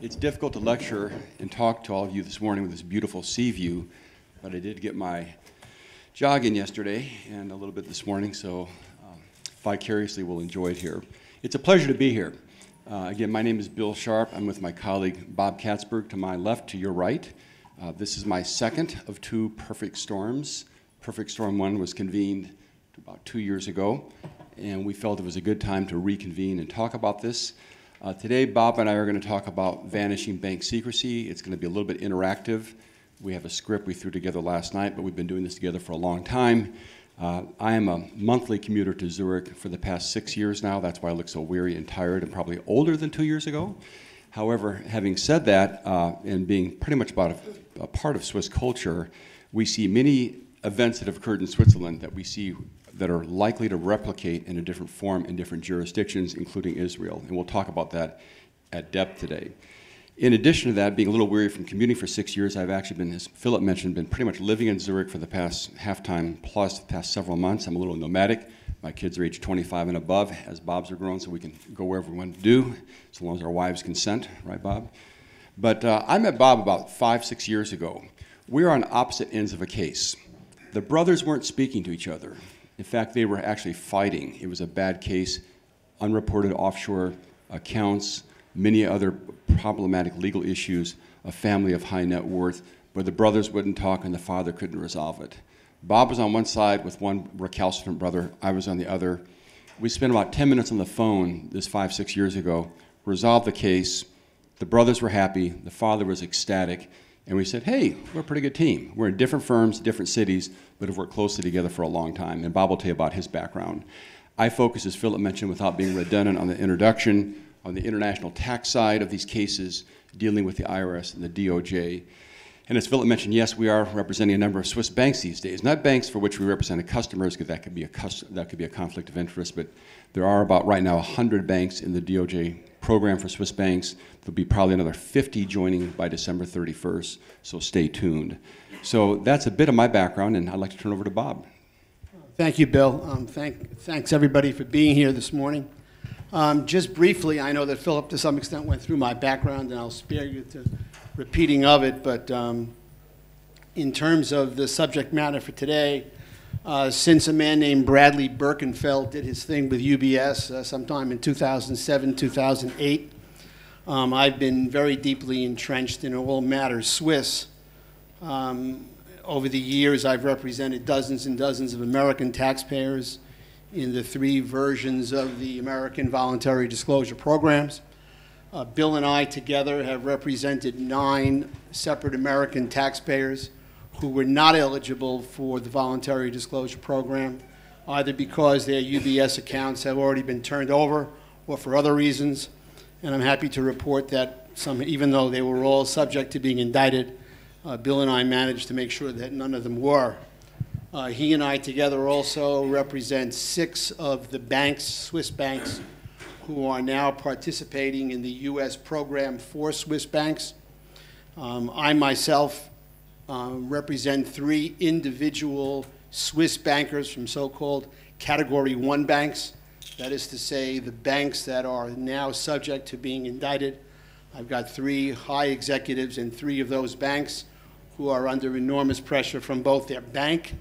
It's difficult to lecture and talk to all of you this morning with this beautiful sea view, but I did get my jog in yesterday and a little bit this morning, so vicariously we'll enjoy it here. It's a pleasure to be here. Again, my name is Bill Sharp. I'm with my colleague Bob Katzberg to my left, to your right. This is my second of two perfect storms. Perfect Storm 1 was convened about 2 years ago, and we felt it was a good time to reconvene and talk about this. Today, Bob and I are going to talk about vanishing bank secrecy. It's going to be a little bit interactive. We have a script we threw together last night, but we've been doing this together for a long time. I am a monthly commuter to Zurich for the past 6 years now. That's why I look so weary and tired and probably older than 2 years ago. However, having said that, and being pretty much about a part of Swiss culture, we see many events that have occurred in Switzerland that we see that are likely to replicate in a different form in different jurisdictions, including Israel. And we'll talk about that at depth today. In addition to that, being a little weary from commuting for 6 years, I've actually been, as Philip mentioned, been pretty much living in Zurich for the past half-time plus the past several months. I'm a little nomadic. My kids are age 25 and above, as Bob's are grown, so we can go wherever we want to do, as long as our wives consent, right, Bob? But I met Bob about 5-6 years ago. We were on opposite ends of a case. The brothers weren't speaking to each other. In fact, they were actually fighting. It was a bad case, unreported offshore accounts, many other problematic legal issues, a family of high net worth, where the brothers wouldn't talk and the father couldn't resolve it. Bob was on one side with one recalcitrant brother. I was on the other. We spent about 10 minutes on the phone this 5-6 years ago, resolved the case. The brothers were happy. The father was ecstatic. And we said, hey, we're a pretty good team. We're in different firms, different cities, but have worked closely together for a long time. And Bob will tell you about his background. I focus, as Philip mentioned, without being redundant, on the introduction, on the international tax side of these cases, dealing with the IRS and the DOJ. And as Philip mentioned, yes, we are representing a number of Swiss banks these days. Not banks for which we represent customers, because that could be a conflict of interest, but there are about, right now, 100 banks in the DOJ program for Swiss banks. There'll be probably another 50 joining by December 31st, so stay tuned. So that's a bit of my background, and I'd like to turn over to Bob. Thank you, Bill. Thanks, everybody, for being here this morning. Just briefly, I know that Philip, to some extent, went through my background, and I'll spare you the repeating of it, but in terms of the subject matter for today, since a man named Bradley Birkenfeld did his thing with UBS sometime in 2007, 2008, I've been very deeply entrenched in all matters Swiss. Over the years, I've represented dozens and dozens of American taxpayers in the 3 versions of the American voluntary disclosure programs. Bill and I together have represented 9 separate American taxpayers who were not eligible for the voluntary disclosure program, either because their UBS accounts have already been turned over or for other reasons. And I'm happy to report that even though they were all subject to being indicted, Bill and I managed to make sure that none of them were. He and I together also represent 6 of the banks, Swiss banks, who are now participating in the U.S. program for Swiss banks. I myself represent 3 individual Swiss bankers from so-called Category 1 banks. That is to say, the banks that are now subject to being indicted. I've got 3 high executives in 3 of those banks who are under enormous pressure from both their bank,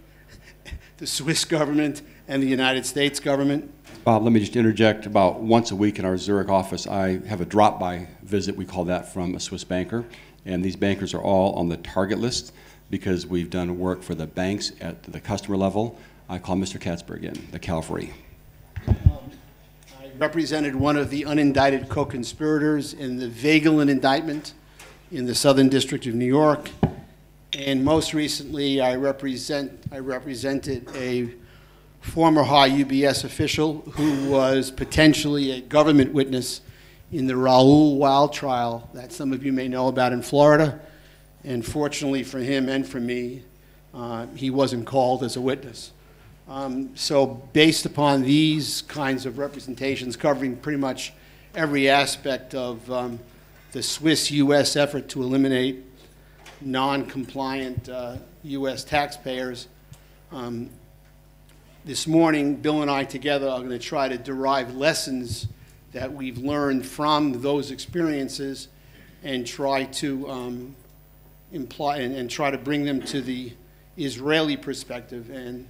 the Swiss government, and the United States government. Bob, let me just interject. About once a week in our Zurich office, I have a drop-by visit, we call that, from a Swiss banker. And these bankers are all on the target list because we've done work for the banks at the customer level. I call Mr. Katzberg in, the cavalry. I represented one of the unindicted co-conspirators in the Wegelin indictment in the Southern District of New York. And most recently, I represented a former high UBS official who was potentially a government witness in the Raoul Weil trial that some of you may know about in Florida. And fortunately for him and for me, he wasn't called as a witness. So based upon these kinds of representations covering pretty much every aspect of the Swiss-US effort to eliminate non-compliant U.S. taxpayers, this morning, Bill and I together are going to try to derive lessons that we've learned from those experiences and try to imply and try to bring them to the Israeli perspective. And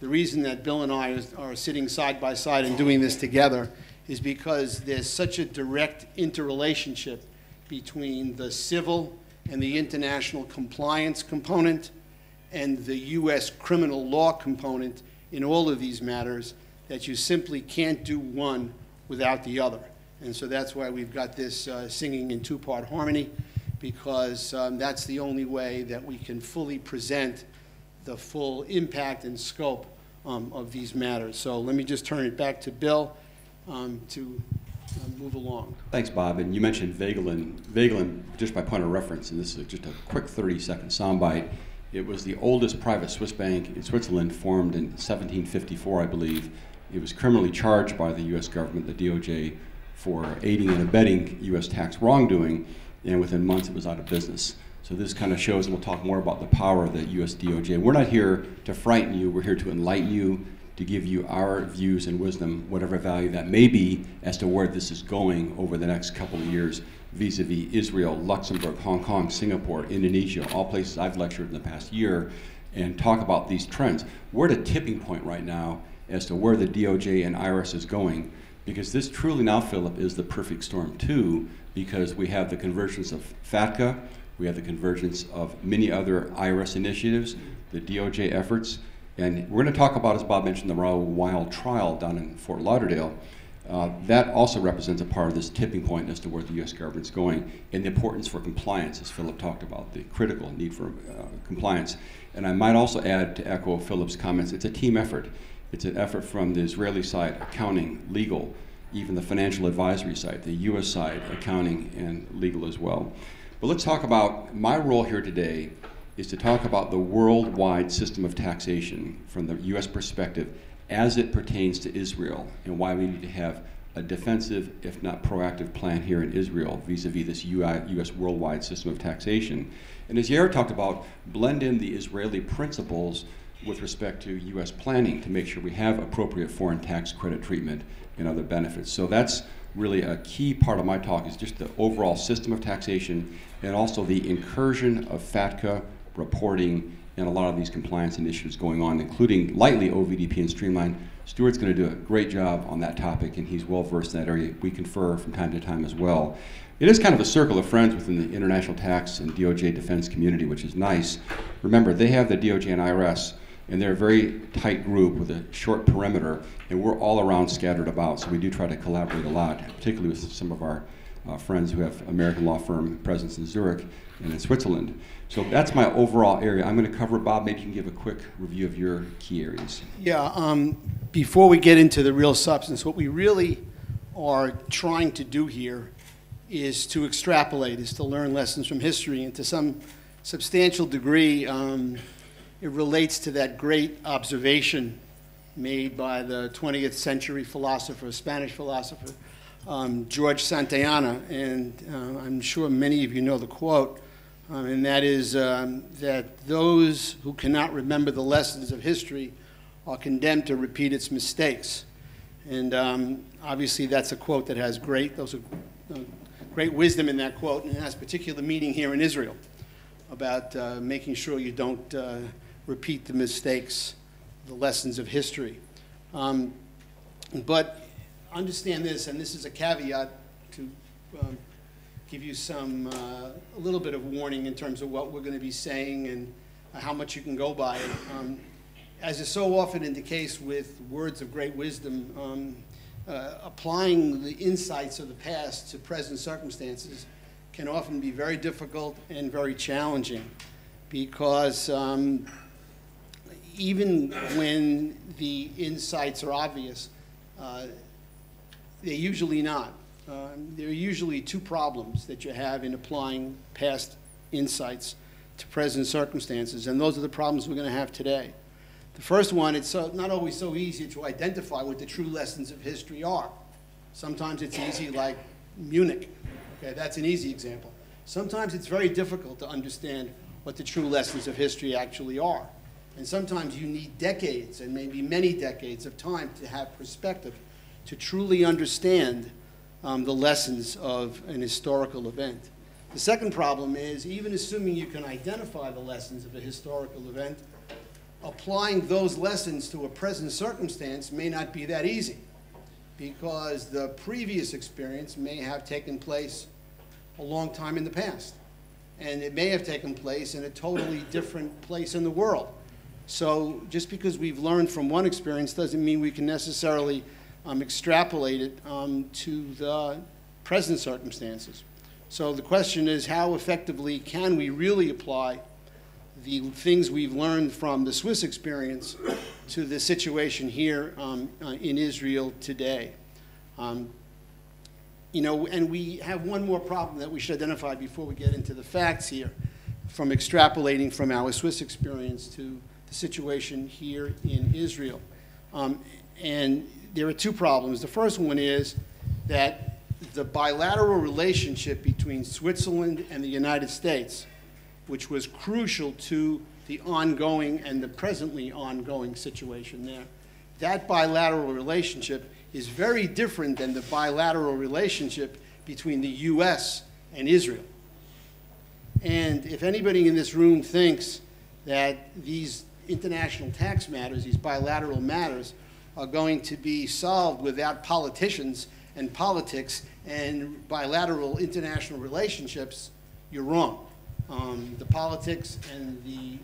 the reason that Bill and I are sitting side by side and doing this together is because there's such a direct interrelationship between the civil and the international compliance component and the U.S. criminal law component in all of these matters that you simply can't do one without the other. And so that's why we've got this singing in two-part harmony, because that's the only way that we can fully present the full impact and scope of these matters. So let me just turn it back to Bill to move along. Thanks, Bob. And you mentioned Vogelin. Vogelin, just by point of reference, and this is just a quick 30-second soundbite, it was the oldest private Swiss bank in Switzerland, formed in 1754, I believe. It was criminally charged by the U.S. government, the DOJ, for aiding and abetting U.S. tax wrongdoing, and within months it was out of business. So this kind of shows, and we'll talk more about the power of the U.S. DOJ. We're not here to frighten you, we're here to enlighten you, to give you our views and wisdom, whatever value that may be, as to where this is going over the next couple of years, vis-a-vis Israel, Luxembourg, Hong Kong, Singapore, Indonesia, all places I've lectured in the past year, and talk about these trends. We're at a tipping point right now as to where the DOJ and IRS is going, because this truly now, Philip, is the perfect storm too, because we have the convergence of FATCA, we have the convergence of many other IRS initiatives, the DOJ efforts, and we're going to talk about, as Bob mentioned, the Raoul Weil trial down in Fort Lauderdale. That also represents a part of this tipping point as to where the U.S. government's going, and the importance for compliance, as Philip talked about, the critical need for compliance. And I might also add, to echo Philip's comments, it's a team effort. It's an effort from the Israeli side, accounting, legal, even the financial advisory side, the U.S. side, accounting and legal as well. But let's talk about, my role here today is to talk about the worldwide system of taxation from the U.S. perspective as it pertains to Israel, and why we need to have a defensive, if not proactive, plan here in Israel vis-a-vis this U.S. worldwide system of taxation. And as Yair talked about, blend in the Israeli principles with respect to U.S. planning to make sure we have appropriate foreign tax credit treatment and other benefits. So that's really a key part of my talk, is just the overall system of taxation and also the incursion of FATCA reporting and a lot of these compliance initiatives going on, including lightly OVDP and Streamline. Stuart's going to do a great job on that topic, and he's well versed in that area. We confer from time to time as well. It is kind of a circle of friends within the international tax and DOJ defense community, which is nice. Remember, they have the DOJ and IRS, and they're a very tight group with a short perimeter, and we're all around scattered about, so we do try to collaborate a lot, particularly with some of our friends who have American law firm presence in Zurich and in Switzerland. So that's my overall area. I'm going to cover, Bob, maybe you can give a quick review of your key areas. Yeah, before we get into the real substance, what we really are trying to do here is to extrapolate, is to learn lessons from history, and to some substantial degree, it relates to that great observation made by the 20th century philosopher, Spanish philosopher, George Santayana, and I'm sure many of you know the quote, and that is that those who cannot remember the lessons of history are condemned to repeat its mistakes. And obviously that's a quote that has great wisdom in that quote, and it has particular meaning here in Israel about making sure you don't repeat the mistakes, the lessons of history. But understand this, and this is a caveat to give you some, a little bit of warning in terms of what we're going to be saying and how much you can go by. As is so often in the case with words of great wisdom, applying the insights of the past to present circumstances can often be very difficult and very challenging, because even when the insights are obvious, they're usually not. There are usually two problems that you have in applying past insights to present circumstances, and those are the problems we're going to have today. The first one, it's not always so easy to identify what the true lessons of history are. Sometimes it's easy, like Munich. Okay, that's an easy example. Sometimes it's very difficult to understand what the true lessons of history actually are. And sometimes you need decades, and maybe many decades of time to have perspective to truly understand the lessons of an historical event. The second problem is, even assuming you can identify the lessons of a historical event, applying those lessons to a present circumstance may not be that easy, because the previous experience may have taken place a long time in the past, and it may have taken place in a totally different place in the world. So just because we've learned from one experience doesn't mean we can necessarily extrapolate it to the present circumstances. So the question is, how effectively can we really apply the things we've learned from the Swiss experience to the situation here in Israel today? You know, and we have one more problem that we should identify before we get into the facts here, from extrapolating from our Swiss experience to the situation here in Israel. And there are two problems. The first one is that the bilateral relationship between Switzerland and the United States, which was crucial to the ongoing and the presently ongoing situation there, that bilateral relationship is very different than the bilateral relationship between the U.S. and Israel. And if anybody in this room thinks that these international tax matters, these bilateral matters, are going to be solved without politicians and politics and bilateral international relationships, you're wrong. The politics and the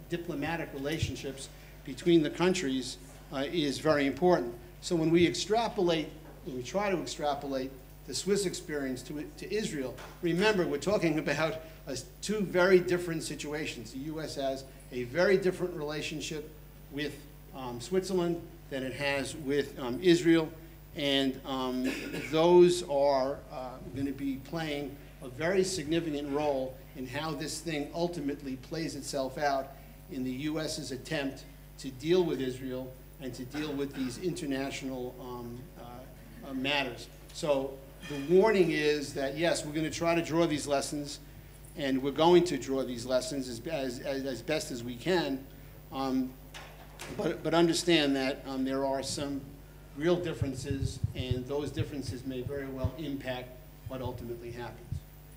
diplomatic relationships between the countries is very important. So when we extrapolate, when we try to extrapolate the Swiss experience to Israel, remember we're talking about two very different situations. The U.S. has a very different relationship with Switzerland than it has with Israel, and those are going to be playing a very significant role in how this thing ultimately plays itself out in the U.S.'s attempt to deal with Israel and to deal with these international matters. So the warning is that, yes, we're going to try to draw these lessons, and we're going to draw these lessons as best as we can, but understand that there are some real differences, and those differences may very well impact what ultimately happens.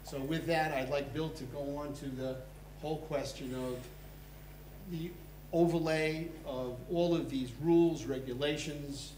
So with that, I'd like Bill to go on to the whole question of the overlay of all of these rules, regulations,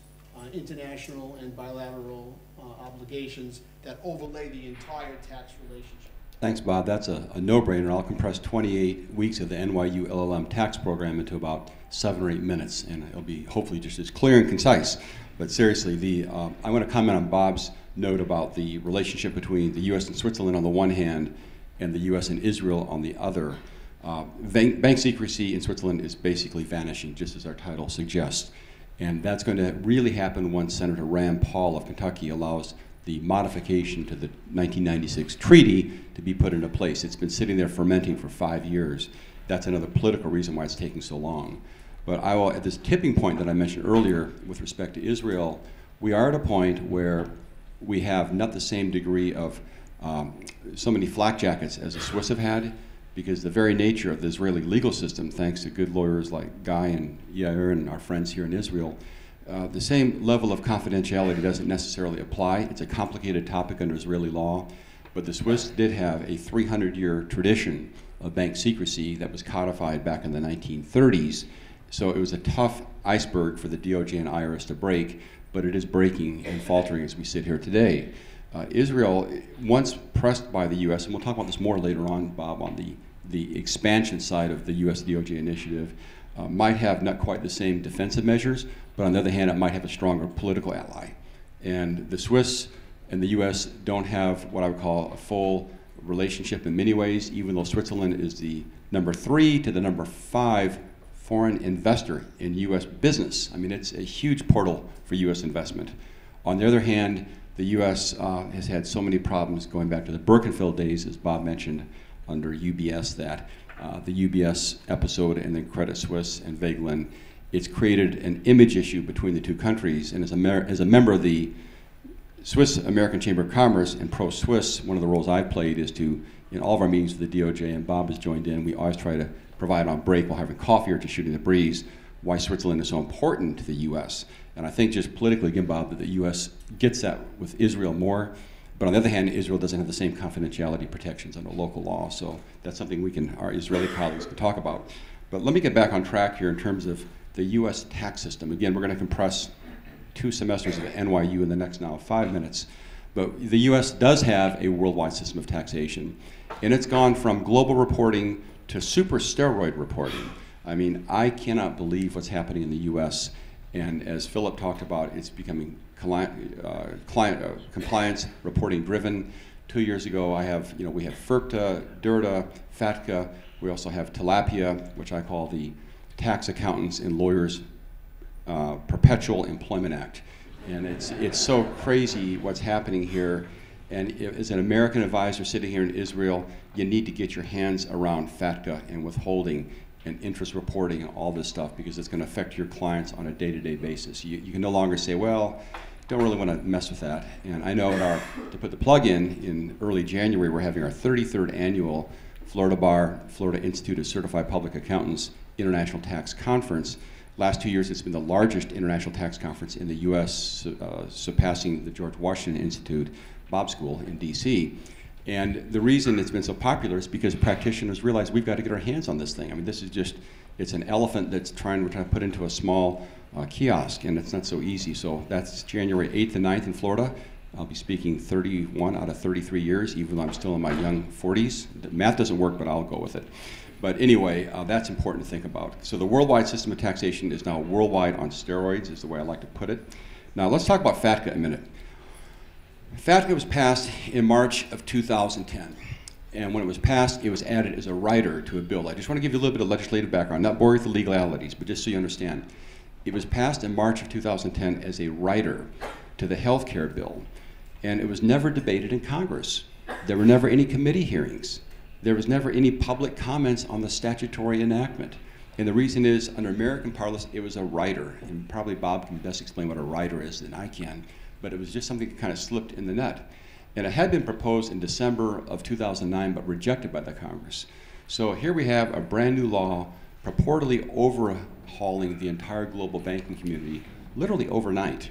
international and bilateral obligations that overlay the entire tax relationship. Thanks, Bob. That's a no-brainer. I'll compress 28 weeks of the NYU LLM tax program into about 7 or 8 minutes, and it'll be hopefully just as clear and concise. But seriously, I want to comment on Bob's note about the relationship between the U.S. and Switzerland on the one hand and the U.S. and Israel on the other. Bank secrecy in Switzerland is basically vanishing, just as our title suggests. And that's going to really happen once Senator Rand Paul of Kentucky allows the modification to the 1996 treaty to be put into place. It's been sitting there fermenting for 5 years. That's another political reason why it's taking so long. But I will, at this tipping point that I mentioned earlier with respect to Israel, we are at a point where we have not the same degree of so many flak jackets as the Swiss have had, because the very nature of the Israeli legal system, thanks to good lawyers like Guy and Yair and our friends here in Israel, the same level of confidentiality doesn't necessarily apply. It's a complicated topic under Israeli law, but the Swiss did have a 300-year tradition of bank secrecy that was codified back in the 1930s. So it was a tough iceberg for the DOJ and IRS to break, but it is breaking and faltering as we sit here today. Israel, once pressed by the U.S., and we'll talk about this more later on, Bob, on the expansion side of the U.S. DOJ initiative, might have not quite the same defensive measures, but on the other hand, it might have a stronger political ally. And the Swiss and the U.S. don't have what I would call a full relationship in many ways, even though Switzerland is the number 3 to the number 5 foreign investor in U.S. business. I mean, it's a huge portal for U.S. investment. On the other hand, the U.S. Has had so many problems going back to the Birkenfeld days, as Bob mentioned, under UBS, that the UBS episode and then Credit Suisse and Vagelin, it's created an image issue between the two countries. And as a member of the Swiss American Chamber of Commerce and pro-Swiss, one of the roles I've played is to, in all of our meetings with the DOJ, and Bob has joined in, we always try to provide on break while having coffee or just shooting the breeze why Switzerland is so important to the U.S. And I think just politically, again, Bob, that the U.S. gets that with Israel more. But on the other hand, Israel doesn't have the same confidentiality protections under local law, so that's something our Israeli colleagues can talk about. But let me get back on track here in terms of the U.S. tax system. Again, we're going to compress 2 semesters of NYU in the next now 5 minutes. But the U.S. does have a worldwide system of taxation, and it's gone from global reporting to super steroid reporting. I mean, I cannot believe what's happening in the U.S., and as Philip talked about, it's becoming compliance reporting driven. 2 years ago, we have FERPTA, DIRTA, FATCA. We also have tilapia, which I call the Tax Accountants and Lawyers Perpetual Employment Act. And it's so crazy what's happening here. And as an American advisor sitting here in Israel, you need to get your hands around FATCA and withholding and interest reporting and all this stuff, because it's going to affect your clients on a day-to-day basis. You can no longer say, well, don't really want to mess with that. And I know to put the plug in early January, we're having our 33rd annual Florida Bar, Florida Institute of Certified Public Accountants International Tax Conference. Last 2 years, it's been the largest international tax conference in the U.S., surpassing the George Washington Institute Bob School in D.C. And the reason it's been so popular is because practitioners realize we've got to get our hands on this thing. I mean, this is it's an elephant that's we're trying to put into a small kiosk, and it's not so easy. So that's January 8th and 9th in Florida. I'll be speaking 31 out of 33 years, even though I'm still in my young 40s. The math doesn't work, but I'll go with it. But anyway, that's important to think about. So the worldwide system of taxation is now worldwide on steroids, is the way I like to put it. Now let's talk about FATCA a minute. FATCA was passed in March of 2010. And when it was passed, it was added as a rider to a bill. I just want to give you a little bit of legislative background, not bore you with the legalities, but just so you understand. It was passed in March of 2010 as a rider to the health care bill. And it was never debated in Congress. There were never any committee hearings. There was never any public comments on the statutory enactment. And the reason is, under American parlance, it was a rider. And probably Bob can best explain what a rider is than I can. But it was just something that kind of slipped in the net. And it had been proposed in December of 2009, but rejected by the Congress. So here we have a brand new law purportedly overhauling the entire global banking community, literally overnight.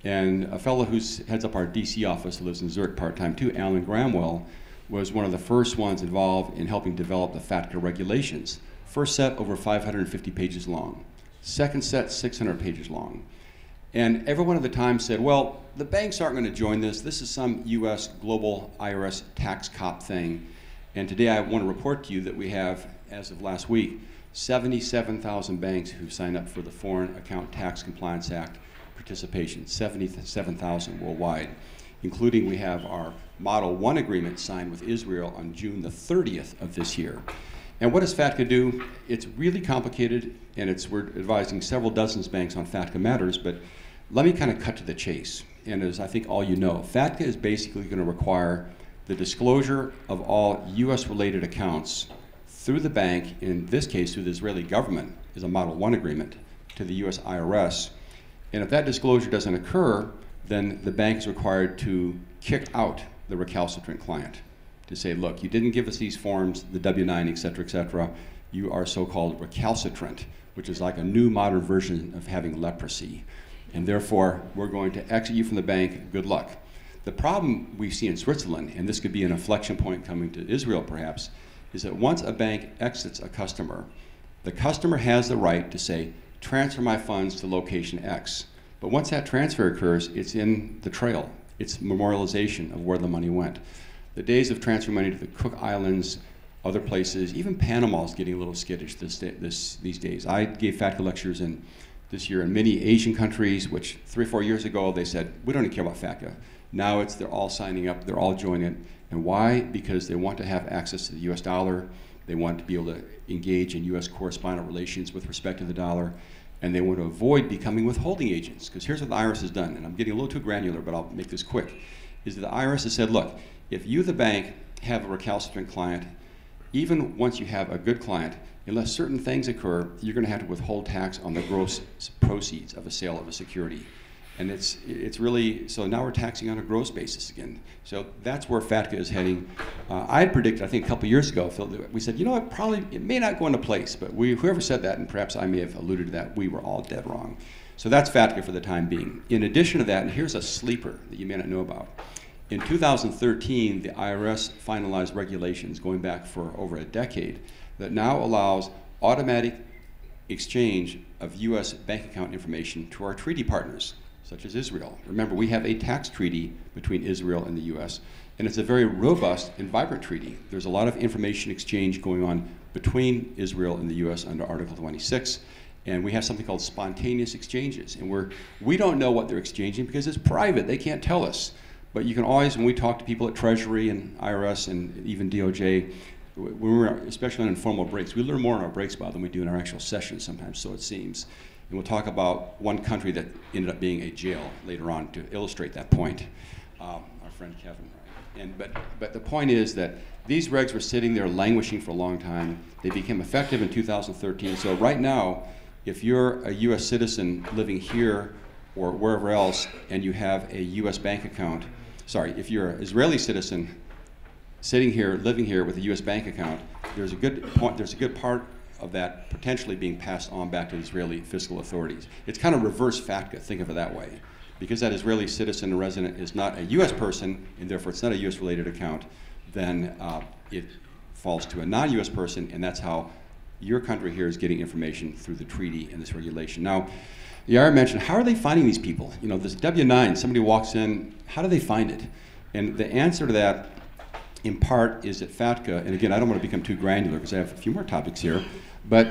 And a fellow who heads up our DC office, who lives in Zurich part-time too, Alan Gramwell, was one of the first ones involved in helping develop the FATCA regulations. First set, over 550 pages long. Second set, 600 pages long. And everyone at the time said, well, the banks aren't going to join this. This is some US global IRS tax cop thing. And today I want to report to you that we have, as of last week, 77,000 banks who signed up for the Foreign Account Tax Compliance Act participation, 77,000 worldwide, including we have our Model 1 agreement signed with Israel on June the 30th of this year. And what does FATCA do? It's really complicated, and we're advising several dozens of banks on FATCA matters, but let me kind of cut to the chase. And as I think all you know, FATCA is basically going to require the disclosure of all US-related accounts through the bank, in this case through the Israeli government, is a Model 1 agreement, to the US IRS. And if that disclosure doesn't occur, then the bank is required to kick out the recalcitrant client, to say, look, you didn't give us these forms, the W-9, et cetera, you are so-called recalcitrant, which is like a new modern version of having leprosy. And therefore, we're going to exit you from the bank, good luck. The problem we see in Switzerland, and this could be an inflection point coming to Israel perhaps, is that once a bank exits a customer, the customer has the right to say, transfer my funds to location X. But once that transfer occurs, it's in the trail. It's memorialization of where the money went. The days of transferring money to the Cook Islands, other places, even Panama is getting a little skittish these days. I gave FATCA lectures this year in many Asian countries, which 3 or 4 years ago they said, we don't even care about FATCA. Now they're all signing up, they're all joining it. And why? Because they want to have access to the US dollar, they want to be able to engage in US correspondent relations with respect to the dollar, and they want to avoid becoming withholding agents. Because here's what the IRS has done, and I'm getting a little too granular, but I'll make this quick, is that the IRS has said, look, if you, the bank, have a recalcitrant client, even once you have a good client, unless certain things occur, you're going to have to withhold tax on the gross proceeds of a sale of a security. And it's really, so now we're taxing on a gross basis again. So that's where FATCA is heading. I had predicted, I think a couple years ago, Phil, we said, you know what, it may not go into place, but whoever said that, and perhaps I may have alluded to that, we were all dead wrong. So that's FATCA for the time being. In addition to that, and here's a sleeper that you may not know about, In 2013, the IRS finalized regulations going back for over a decade that now allows automatic exchange of U.S. bank account information to our treaty partners, such as Israel. Remember, we have a tax treaty between Israel and the U.S., and it's a very robust and vibrant treaty. There's a lot of information exchange going on between Israel and the U.S. under Article 26, and we have something called spontaneous exchanges. And we don't know what they're exchanging because it's private. They can't tell us. But you can always, when we talk to people at Treasury and IRS and even DOJ, when we're, especially on informal breaks, we learn more on our breaks, Bob, than we do in our actual sessions sometimes, so it seems. And we'll talk about one country that ended up being a jail later on to illustrate that point. Our friend Kevin, right? But the point is that these regs were sitting there languishing for a long time. They became effective in 2013. So right now, if you're a U.S. citizen living here or wherever else and you have a U.S. bank account, sorry, if you're an Israeli citizen sitting here, living here with a U.S. bank account, there's a good part of that potentially being passed on back to the Israeli fiscal authorities. It's kind of reverse FATCA, think of it that way. Because that Israeli citizen and resident is not a U.S. person, and therefore it's not a U.S. related account, then it falls to a non-U.S. person, and that's how your country here is getting information through the treaty and this regulation. Now, Yara mentioned, how are they finding these people? You know, this W-9, somebody walks in, how do they find it? And the answer to that, in part, is that FATCA, and again, I don't want to become too granular because I have a few more topics here, but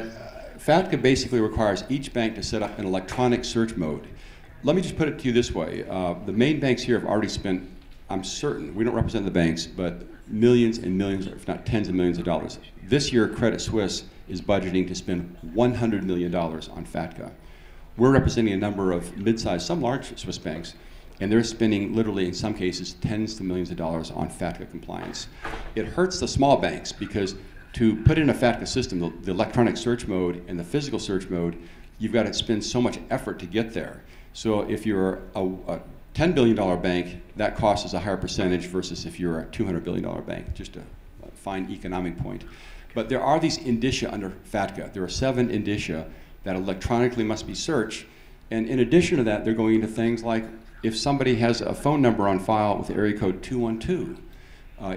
FATCA basically requires each bank to set up an electronic search mode. Let me just put it to you this way. The main banks here have already spent, I'm certain, we don't represent the banks, but millions and millions, if not tens of millions of dollars. This year, Credit Suisse is budgeting to spend $100 million on FATCA. We're representing a number of mid-sized, some large Swiss banks, and they're spending literally, in some cases, tens of millions of dollars on FATCA compliance. It hurts the small banks because to put in a FATCA system, the electronic search mode and the physical search mode, you've got to spend so much effort to get there. So if you're a $10 billion bank, that cost is a higher percentage versus if you're a $200 billion bank, just a fine economic point. But there are these indicia under FATCA. There are 7 indicia that electronically must be searched. And in addition to that, they're going into things like if somebody has a phone number on file with area code 212,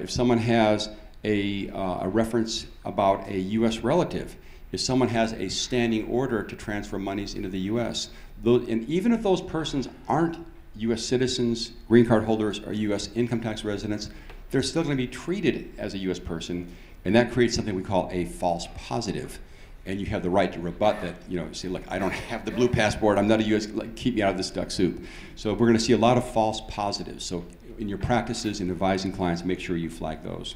if someone has a reference about a U.S. relative, if someone has a standing order to transfer monies into the U.S., and even if those persons aren't U.S. citizens, green card holders, or U.S. income tax residents, they're still going to be treated as a U.S. person, and that creates something we call a false positive. And you have the right to rebut that, you know, say, look, I don't have the blue passport, I'm not a U.S., like, keep me out of this duck soup. So we're going to see a lot of false positives. So in your practices in advising clients, make sure you flag those.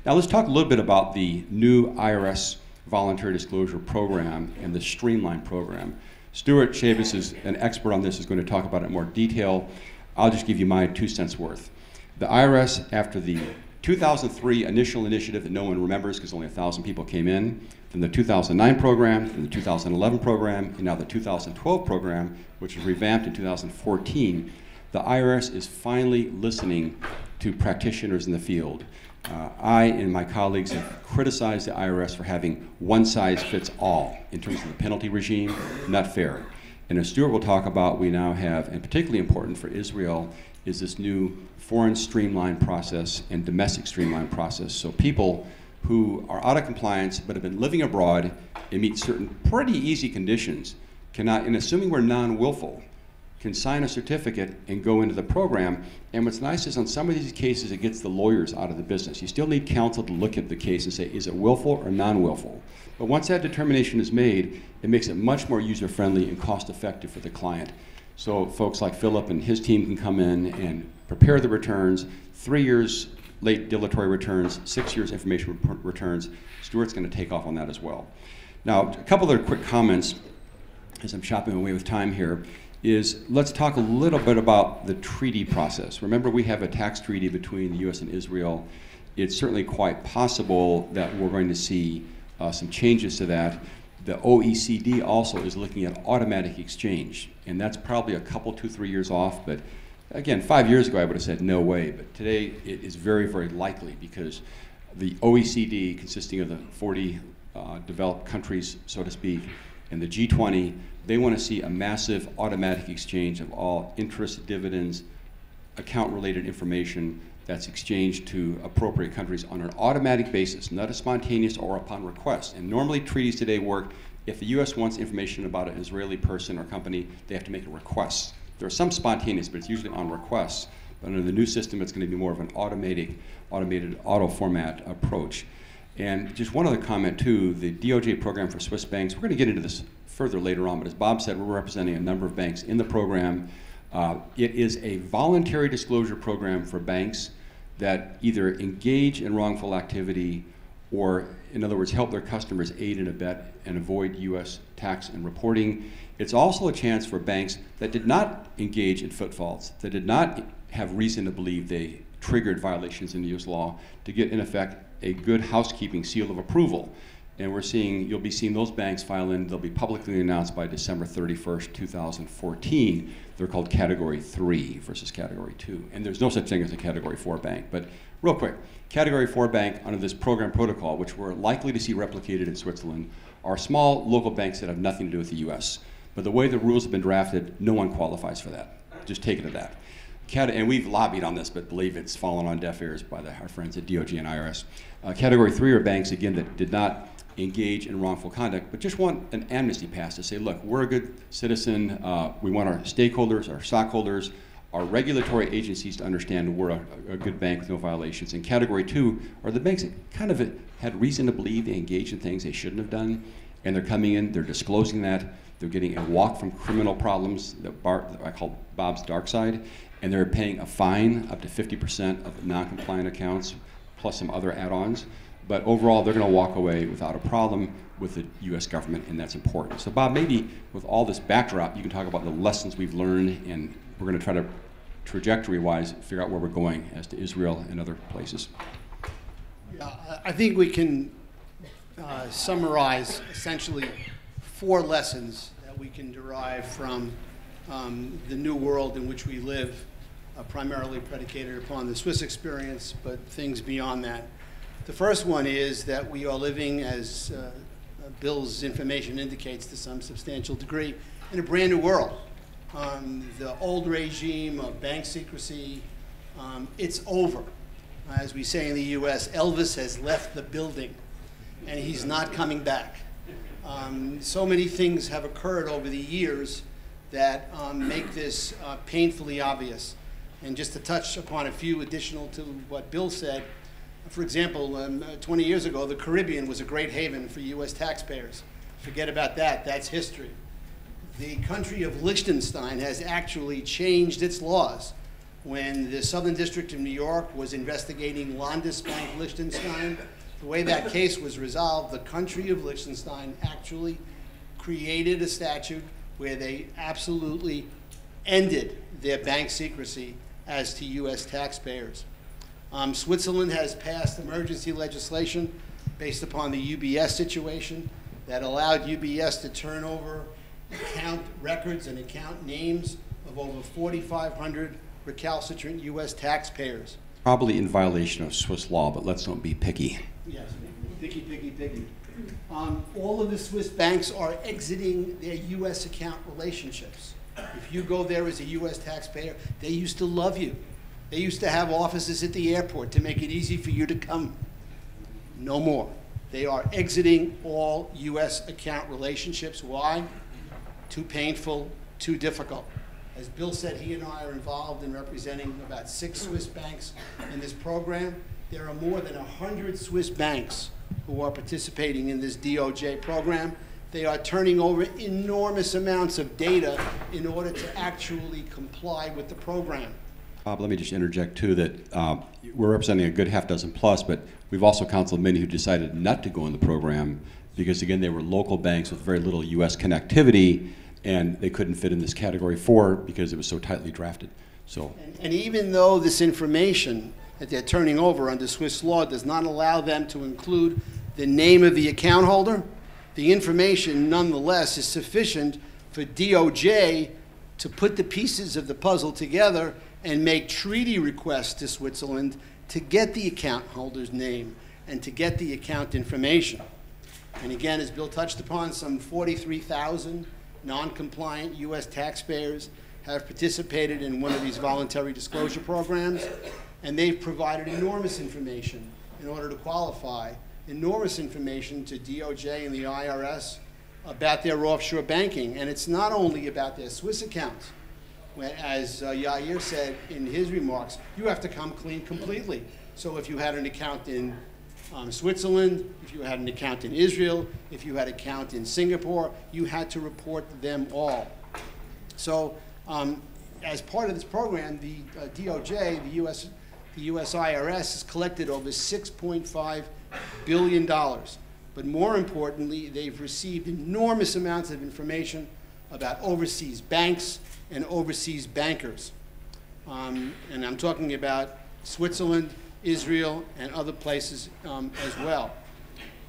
Now let's talk a little bit about the new IRS voluntary disclosure program and the streamline program. Stuart Chavis is an expert on this, is going to talk about it in more detail. I'll just give you my 2 cents worth. The IRS, after the 2003 initial initiative that no one remembers because only 1,000 people came in, then the 2009 program, then the 2011 program, and now the 2012 program, which was revamped in 2014, the IRS is finally listening to practitioners in the field. I and my colleagues have criticized the IRS for having one-size-fits-all in terms of the penalty regime, not fair. And as Stuart will talk about, we now have, and particularly important for Israel, is this new foreign streamline process and domestic streamline process. So people who are out of compliance but have been living abroad and meet certain pretty easy conditions cannot, and assuming we're non-willful, can sign a certificate and go into the program. And what's nice is on some of these cases, it gets the lawyers out of the business. You still need counsel to look at the case and say, is it willful or non-willful? But once that determination is made, it makes it much more user-friendly and cost-effective for the client. So folks like Philip and his team can come in and prepare the returns, 3 years late dilatory returns, 6 years information returns. Stuart's going to take off on that as well. Now, a couple other quick comments as I'm chopping away with time here is let's talk a little bit about the treaty process. Remember, we have a tax treaty between the U.S. and Israel. It's certainly quite possible that we're going to see some changes to that. The OECD also is looking at automatic exchange, and that's probably a couple, 2-3 years off, but again, 5 years ago I would have said no way, but today it is very, very likely because the OECD, consisting of the 40 developed countries, so to speak, and the G20, they want to see a massive automatic exchange of all interest, dividends, account-related information that's exchanged to appropriate countries on an automatic basis, not a spontaneous or upon request. And normally treaties today work if the U.S. wants information about an Israeli person or company, they have to make a request. There are some spontaneous, but it's usually on request. But under the new system, it's going to be more of an automated auto-format approach. And just one other comment too, the DOJ program for Swiss banks, we're going to get into this further later on, but as Bob said, we're representing a number of banks in the program. It is a voluntary disclosure program for banks that either engage in wrongful activity or, in other words, help their customers aid and abet and avoid U.S. tax and reporting. It's also a chance for banks that did not engage in footfalls, that did not have reason to believe they triggered violations in U.S. law, to get, in effect, a good housekeeping seal of approval. And you'll be seeing those banks file in, they'll be publicly announced by December 31st, 2014. They're called Category 3 versus Category 2. And there's no such thing as a Category 4 bank. But real quick, Category 4 bank under this program protocol, which we're likely to see replicated in Switzerland, are small local banks that have nothing to do with the US. But the way the rules have been drafted, no one qualifies for that. Just take it at that. And we've lobbied on this, but believe it's fallen on deaf ears by our friends at DOJ and IRS. Category 3 are banks, again, that did not engage in wrongful conduct, but just want an amnesty pass to say, look, we're a good citizen, we want our stakeholders, our stockholders, our regulatory agencies to understand we're a good bank with no violations. And Category 2 are the banks that kind of had reason to believe they engaged in things they shouldn't have done, and they're coming in, they're disclosing that, they're getting a walk from criminal problems that I call Bob's dark side, and they're paying a fine up to 50% of non-compliant accounts, plus some other add-ons. But overall, they're going to walk away without a problem with the U.S. government, and that's important. So Bob, maybe with all this backdrop, you can talk about the lessons we've learned, and we're going to try to, trajectory-wise, figure out where we're going as to Israel and other places. Yeah, I think we can summarize essentially 4 lessons that we can derive from the new world in which we live, primarily predicated upon the Swiss experience, but things beyond that. The first one is that we are living, as Bill's information indicates to some substantial degree, in a brand new world. The old regime of bank secrecy, it's over. As we say in the US, Elvis has left the building and he's not coming back. So many things have occurred over the years that make this painfully obvious. And just to touch upon a few additional to what Bill said, for example, 20 years ago, the Caribbean was a great haven for US taxpayers. Forget about that, that's history. The country of Liechtenstein has actually changed its laws. When the Southern District of New York was investigating Landesbank Liechtenstein, the way that case was resolved, the country of Liechtenstein actually created a statute where they absolutely ended their bank secrecy as to US taxpayers. Switzerland has passed emergency legislation based upon the UBS situation that allowed UBS to turn over account records and account names of over 4,500 recalcitrant US taxpayers. Probably in violation of Swiss law, but let's not be picky. Yes, picky. All of the Swiss banks are exiting their US account relationships. If you go there as a US taxpayer, they used to love you. They used to have offices at the airport to make it easy for you to come. No more. They are exiting all US account relationships. Why? Too painful, too difficult. As Bill said, he and I are involved in representing about 6 Swiss banks in this program. There are more than 100 Swiss banks who are participating in this DOJ program. They are turning over enormous amounts of data in order to actually comply with the program. Bob, let me just interject too that we're representing a good half dozen plus, but we've also counseled many who decided not to go in the program because, again, they were local banks with very little U.S. connectivity, and they couldn't fit in this Category 4 because it was so tightly drafted. So, and even though this information that they're turning over under Swiss law does not allow them to include the name of the account holder, the information nonetheless is sufficient for DOJ to put the pieces of the puzzle together and make treaty requests to Switzerland to get the account holder's name and to get the account information. And again, as Bill touched upon, some 43,000 non-compliant US taxpayers have participated in one of these voluntary disclosure programs, and they've provided enormous information in order to qualify, enormous information to DOJ and the IRS about their offshore banking. And it's not only about their Swiss accounts. As Yair said in his remarks, you have to come clean completely. So if you had an account in Switzerland, if you had an account in Israel, if you had an account in Singapore, you had to report them all. So as part of this program, the DOJ, the US IRS, has collected over $6.5 billion. But more importantly, they've received enormous amounts of information about overseas banks and overseas bankers. And I'm talking about Switzerland, Israel, and other places as well.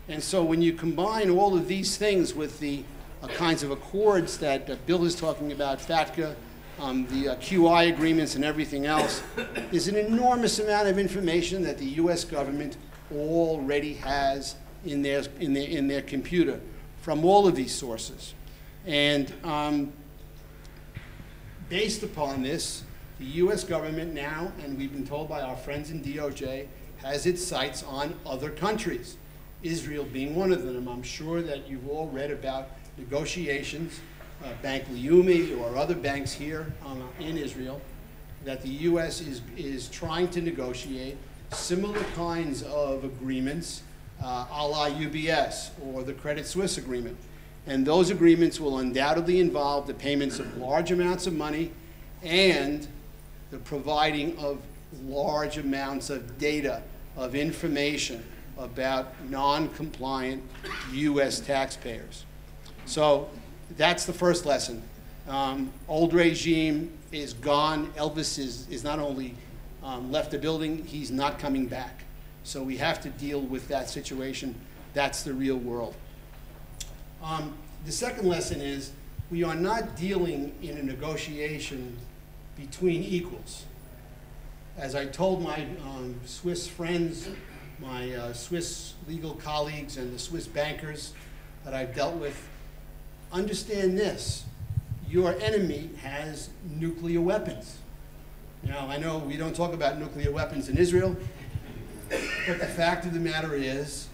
And so when you combine all of these things with the kinds of accords that Bill is talking about, FATCA, the QI agreements and everything else, there's an enormous amount of information that the US government already has in their computer from all of these sources. And based upon this, the US government now, and we've been told by our friends in DOJ, has its sights on other countries, Israel being one of them. I'm sure that you've all read about negotiations, Bank Leumi or other banks here in Israel, that the US is trying to negotiate similar kinds of agreements a la UBS or the Credit Suisse agreement. And those agreements will undoubtedly involve the payments of large amounts of money and the providing of large amounts of data, of information about non-compliant US taxpayers. So that's the first lesson. Old regime is gone. Elvis is not only left the building, he's not coming back. So we have to deal with that situation. That's the real world. The second lesson is we are not dealing in a negotiation between equals. As I told my Swiss friends, my Swiss legal colleagues and the Swiss bankers that I've dealt with, understand this: your enemy has nuclear weapons. Now, I know we don't talk about nuclear weapons in Israel, but the fact of the matter is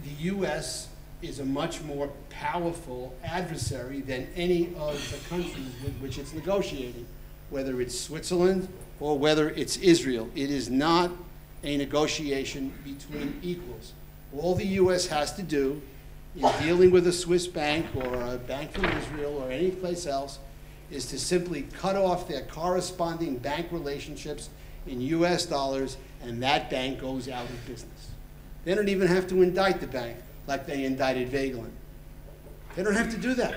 the US is a much more powerful adversary than any of the countries with which it's negotiating, whether it's Switzerland or whether it's Israel. It is not a negotiation between equals. All the US has to do in dealing with a Swiss bank or a bank from Israel or any place else is to simply cut off their corresponding bank relationships in US dollars, and that bank goes out of business. They don't even have to indict the bank like they indicted Vagelin. They don't have to do that.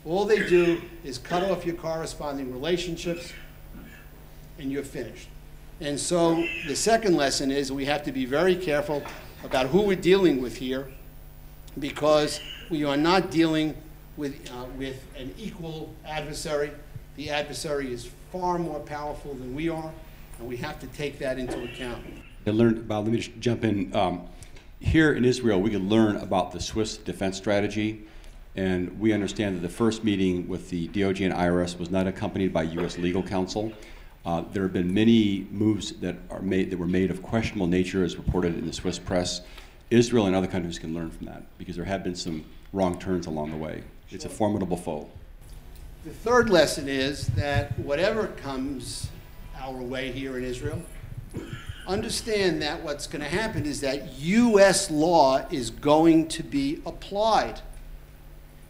All they do is cut off your corresponding relationships, and you're finished. And so the second lesson is we have to be very careful about who we're dealing with here, because we are not dealing with an equal adversary. The adversary is far more powerful than we are, and we have to take that into account. Let me just jump in. Here in Israel, we can learn about the Swiss defense strategy, and we understand that the first meeting with the DOJ and IRS was not accompanied by U.S. legal counsel. There have been many moves that were made of questionable nature, as reported in the Swiss press. Israel and other countries can learn from that, because there have been some wrong turns along the way. It's a formidable foe. The third lesson is that whatever comes our way here in Israel, understand that what's going to happen is that U.S. law is going to be applied.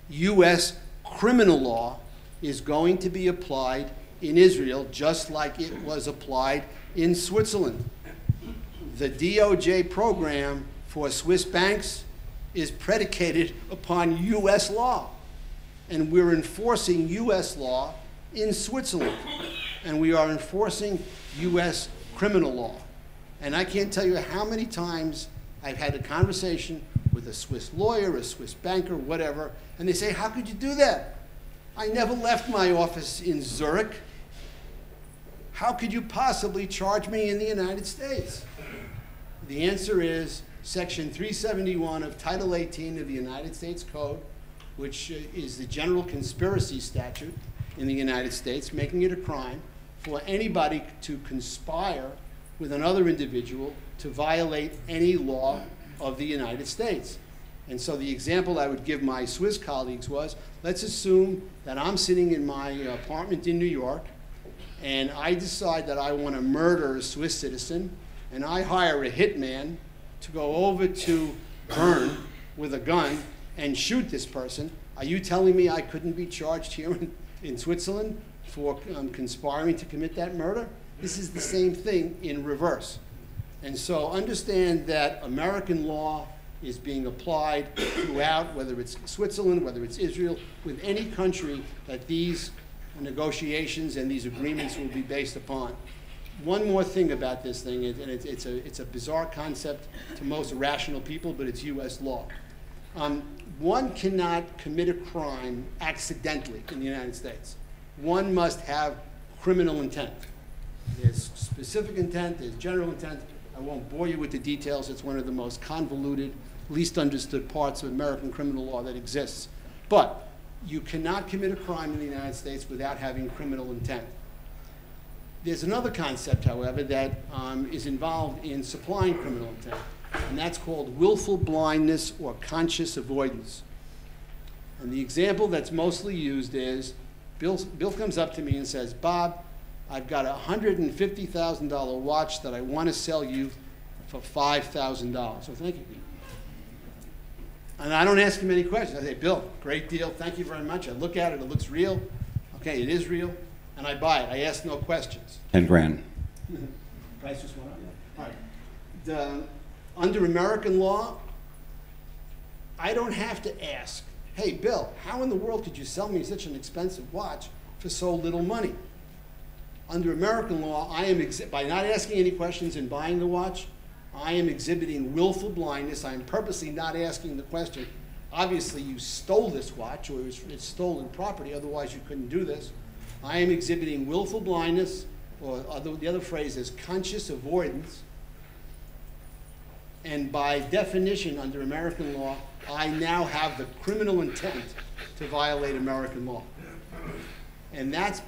U.S. criminal law is going to be applied in Israel just like it was applied in Switzerland. The DOJ program for Swiss banks is predicated upon U.S. law. And we're enforcing U.S. law in Switzerland. And we are enforcing U.S. criminal law. And I can't tell you how many times I've had a conversation with a Swiss lawyer, a Swiss banker, whatever, and they say, how could you do that? I never left my office in Zurich. How could you possibly charge me in the United States? The answer is Section 371 of Title 18 of the United States Code, which is the general conspiracy statute, in the United States, making it a crime for anybody to conspire with another individual to violate any law of the United States. And so the example I would give my Swiss colleagues was, let's assume that I'm sitting in my apartment in New York, and I decide that I want to murder a Swiss citizen, and I hire a hitman to go over to Bern with a gun and shoot this person. Are you telling me I couldn't be charged here in Switzerland for conspiring to commit that murder? This is the same thing in reverse. And so understand that American law is being applied throughout, whether it's Switzerland, whether it's Israel, with any country that these negotiations and these agreements will be based upon. One more thing about this thing, and it's a bizarre concept to most rational people, but it's U.S. law. One cannot commit a crime accidentally in the United States. One must have criminal intent. There's specific intent, there's general intent. I won't bore you with the details. It's one of the most convoluted, least understood parts of American criminal law that exists. But you cannot commit a crime in the United States without having criminal intent. There's another concept, however, that is involved in supplying criminal intent, and that's called willful blindness or conscious avoidance. And the example that's mostly used is, Bill comes up to me and says, Bob, I've got a $150,000 watch that I want to sell you for $5,000. So thank you. And I don't ask him any questions. I say, Bill, great deal. Thank you very much. I look at it. It looks real. Okay, it is real. And I buy it. I ask no questions. 10 grand. Price just went up? Yeah. All right. Under American law, I don't have to ask, hey, Bill, how in the world could you sell me such an expensive watch for so little money? Under American law, I am by not asking any questions and buying the watch, I am exhibiting willful blindness. I am purposely not asking the question. Obviously, you stole this watch, or it's stolen property, otherwise you couldn't do this. I am exhibiting willful blindness, or the other phrase is conscious avoidance. And by definition, under American law, I now have the criminal intent to violate American law. And that's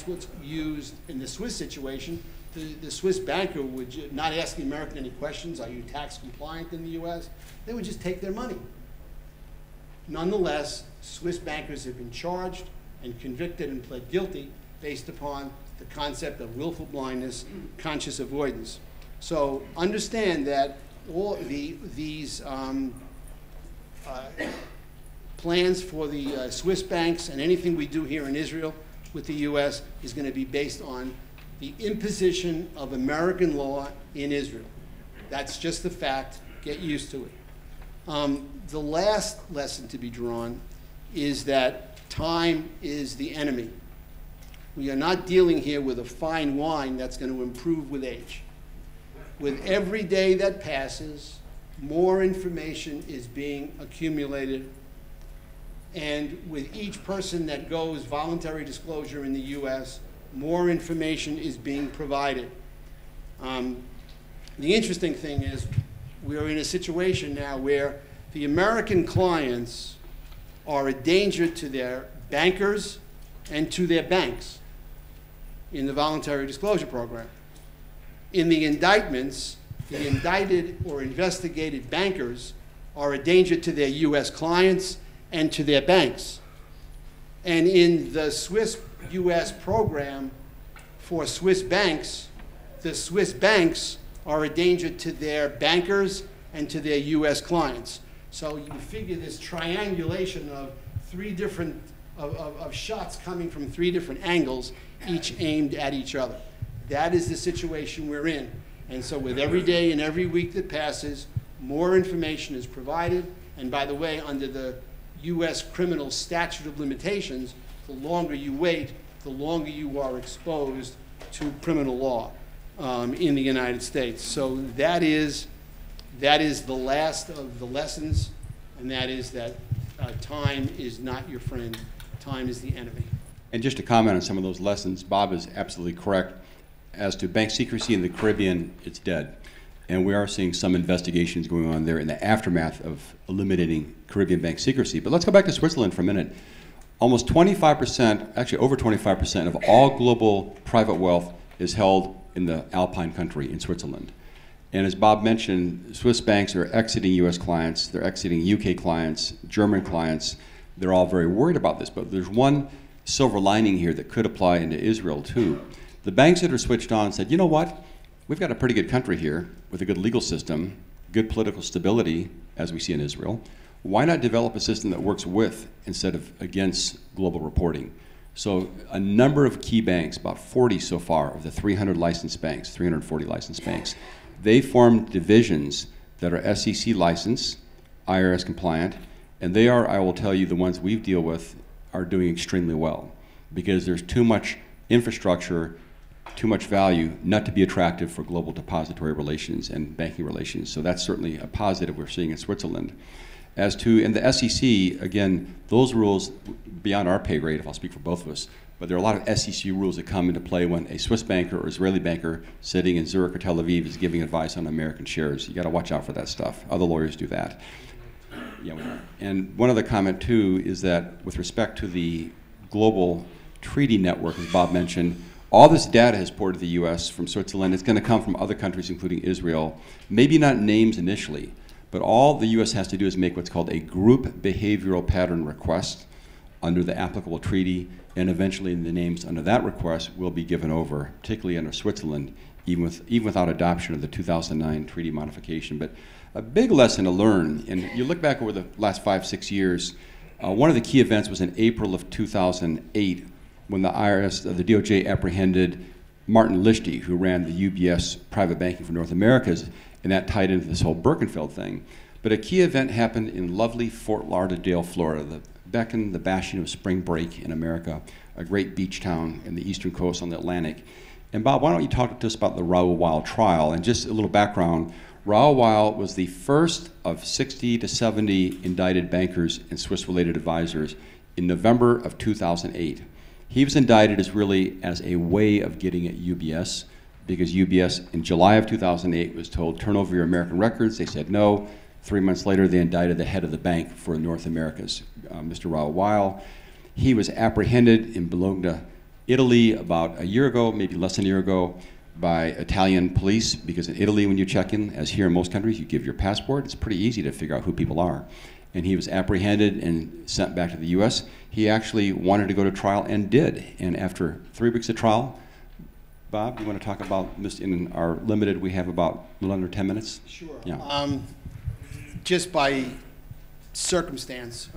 what's used in the Swiss situation. The Swiss banker would not ask the American any questions. Are you tax compliant in the U.S.? They would just take their money. Nonetheless, Swiss bankers have been charged and convicted and pled guilty based upon the concept of willful blindness, conscious avoidance. So understand that all these plans for the Swiss banks and anything we do here in Israel with the U.S. is going to be based on the imposition of American law in Israel. That's just the fact. Get used to it. The last lesson to be drawn is that time is the enemy. We are not dealing here with a fine wine that's going to improve with age. With every day that passes, more information is being accumulated. And with each person that goes voluntary disclosure in the U.S., more information is being provided. The interesting thing is we are in a situation now where the American clients are a danger to their bankers and to their banks in the voluntary disclosure program. In the indictments, the indicted or investigated bankers are a danger to their U.S. clients and to their banks. And in the Swiss-U.S. program for Swiss banks, the Swiss banks are a danger to their bankers and to their U.S. clients. So you figure this triangulation of three different of shots coming from three different angles, each aimed at each other. That is the situation we're in. And so with every day and every week that passes, more information is provided. And by the way, under the U.S. criminal statute of limitations, the longer you wait, the longer you are exposed to criminal law in the United States. So that is the last of the lessons, and that is that time is not your friend. Time is the enemy. And just to comment on some of those lessons, Bob is absolutely correct. As to bank secrecy in the Caribbean, it's dead. And we are seeing some investigations going on there in the aftermath of eliminating Caribbean bank secrecy. But let's go back to Switzerland for a minute. almost 25%, actually over 25% of all global private wealth is held in the Alpine country in Switzerland. And as Bob mentioned, Swiss banks are exiting US clients, they're exiting UK clients, German clients. They're all very worried about this, but there's one silver lining here that could apply into Israel too. The banks that are switched on said, you know what? We've got a pretty good country here with a good legal system, good political stability, as we see in Israel. Why not develop a system that works with instead of against global reporting? So a number of key banks, about 40 so far of the 300 licensed banks, 340 licensed banks, they formed divisions that are SEC licensed, IRS compliant, and they are, I will tell you, the ones we deal with are doing extremely well because there's too much infrastructure, too much value not to be attractive for global depository relations and banking relations. So that's certainly a positive we're seeing in Switzerland. As to, in the SEC, again, those rules beyond our pay grade, if I'll speak for both of us, but there are a lot of SEC rules that come into play when a Swiss banker or Israeli banker sitting in Zurich or Tel Aviv is giving advice on American shares. You got to watch out for that stuff. Other lawyers do that. Yeah, we are. And one other comment too is that with respect to the global treaty network, as Bob mentioned, all this data has poured to the U.S. from Switzerland. It's going to come from other countries, including Israel. Maybe not names initially, but all the U.S. has to do is make what's called a group behavioral pattern request under the applicable treaty, and eventually the names under that request will be given over, particularly under Switzerland, even without adoption of the 2009 treaty modification. But a big lesson to learn, and you look back over the last 5-6 years, one of the key events was in April of 2008 when the IRS, the DOJ apprehended Martin Lichty, who ran the UBS private banking for North Americas, and that tied into this whole Birkenfeld thing. But a key event happened in lovely Fort Lauderdale, Florida, the beckon, the bastion of spring break in America, a great beach town in the eastern coast on the Atlantic. And Bob, why don't you talk to us about the Raoul Weil trial? And just a little background, Raoul Weil was the first of 60 to 70 indicted bankers and Swiss-related advisors in November of 2008. He was indicted as a way of getting at UBS, because UBS in July of 2008 was told, turn over your American records. They said no. 3 months later, they indicted the head of the bank for North Americas, Mr. Raoul Weil. He was apprehended in Bologna, Italy, about a year ago, maybe less than a year ago, by Italian police, because in Italy, when you check in, as here in most countries, you give your passport. It's pretty easy to figure out who people are. And he was apprehended and sent back to the US. He actually wanted to go to trial and did. And after 3 weeks of trial, Bob, you want to talk about this? In our limited, we have about a little under 10 minutes. Sure. Yeah. Just by circumstance,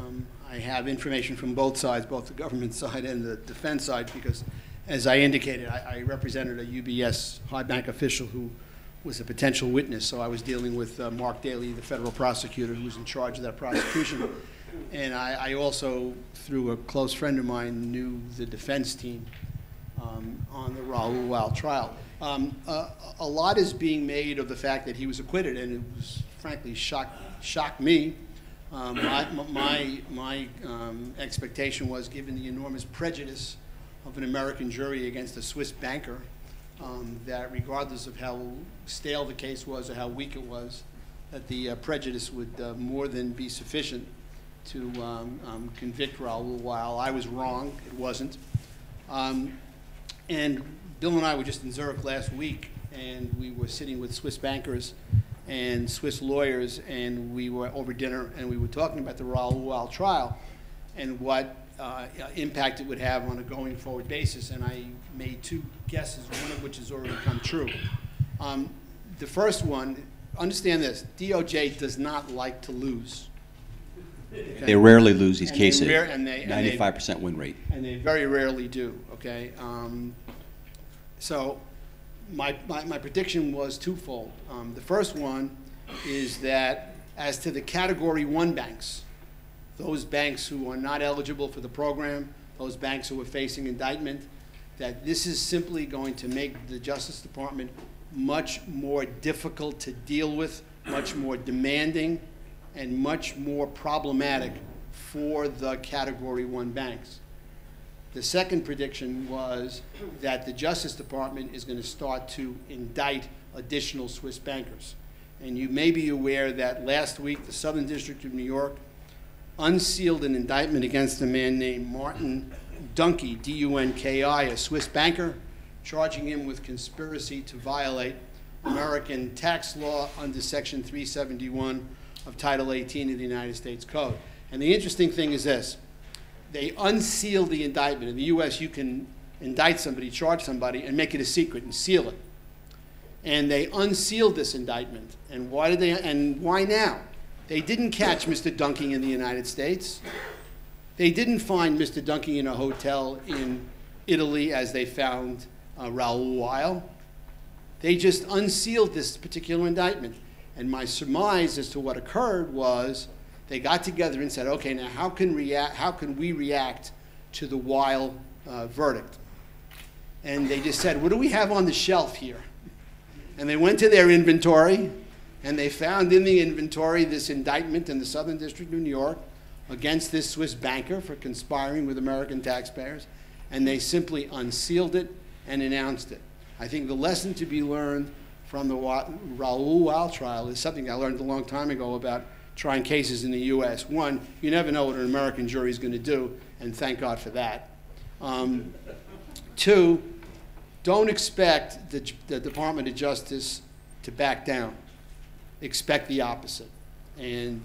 I have information from both sides, both the government side and the defense side, because as I indicated, I represented a UBS high bank official who was a potential witness, so I was dealing with Mark Daly, the federal prosecutor who was in charge of that prosecution. And I also, through a close friend of mine, knew the defense team on the Raoul Weil trial. A lot is being made of the fact that he was acquitted, and it was frankly shocked me. My expectation was, given the enormous prejudice of an American jury against a Swiss banker, that regardless of how stale the case was or how weak it was, that the prejudice would more than be sufficient to convict Raoul Weil. I was wrong, it wasn't. And Bill and I were just in Zurich last week, and we were sitting with Swiss bankers and Swiss lawyers, and we were over dinner, and we were talking about the Raoul Weil trial and what impact it would have on a going forward basis. And I made 2 guesses, one of which has already come true. The first one, understand this, DOJ does not like to lose. Okay? They rarely lose these cases. 95% win rate. And they very rarely do, okay? So my prediction was twofold. The first one is that as to the Category 1 banks, those banks who are not eligible for the program, those banks who are facing indictment, that this is simply going to make the Justice Department much more difficult to deal with, much more demanding, and much more problematic for the Category 1 banks. The second prediction was that the Justice Department is going to start to indict additional Swiss bankers. And you may be aware that last week the Southern District of New York unsealed an indictment against a man named Martin Dunki, D-U-N-K-I, a Swiss banker, charging him with conspiracy to violate American tax law under Section 371 of Title 18 of the United States Code. And the interesting thing is this. They unsealed the indictment. In the U.S., you can indict somebody, charge somebody, and make it a secret and seal it. And they unsealed this indictment. And why now? They didn't catch Mr. Dunking in the United States. They didn't find Mr. Dunking in a hotel in Italy as they found Raoul Weil. They just unsealed this particular indictment. And my surmise as to what occurred was they got together and said, okay, now how can we react to the Weil verdict? And they just said, what do we have on the shelf here? And they went to their inventory, and they found in the inventory this indictment in the Southern District of New York against this Swiss banker for conspiring with American taxpayers, and they simply unsealed it and announced it. I think the lesson to be learned from the Raoul Weil trial is something I learned a long time ago about trying cases in the U.S. One, you never know what an American jury is going to do, and thank God for that. Two, don't expect the Department of Justice to back down. Expect the opposite. And